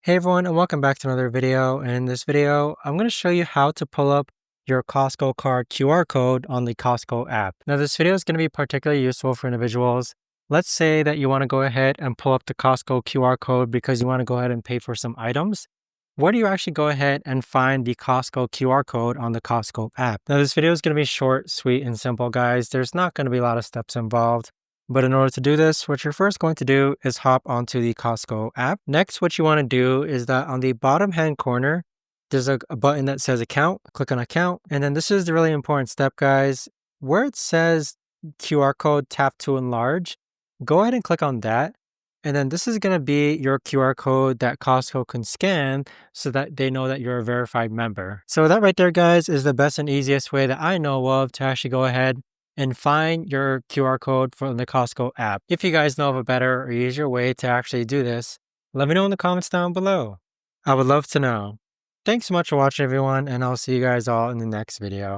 Hey everyone, and welcome back to another video. And in this video, I'm going to show you how to pull up your Costco card QR code on the Costco app. Now, this video is going to be particularly useful for individuals. Let's say that you want to go ahead and pull up the Costco QR code because you want to go ahead and pay for some items. Where do you actually go ahead and find the Costco QR code on the Costco app? Now, this video is going to be short, sweet, and simple, guys. There's not going to be a lot of steps involved. But in order to do this, what you're first going to do is hop onto the Costco app. Next, what you want to do is that on the bottom hand corner, there's a button that says account. Click on account. And then this is the really important step, guys. Where it says QR code tap to enlarge, go ahead and click on that. And then this is going to be your QR code that Costco can scan so that they know that you're a verified member. So that right there, guys, is the best and easiest way that I know of to actually go ahead and find your QR code from the Costco app. If you guys know of a better or easier way to actually do this, let me know in the comments down below. I would love to know. Thanks so much for watching, everyone, and I'll see you guys all in the next video.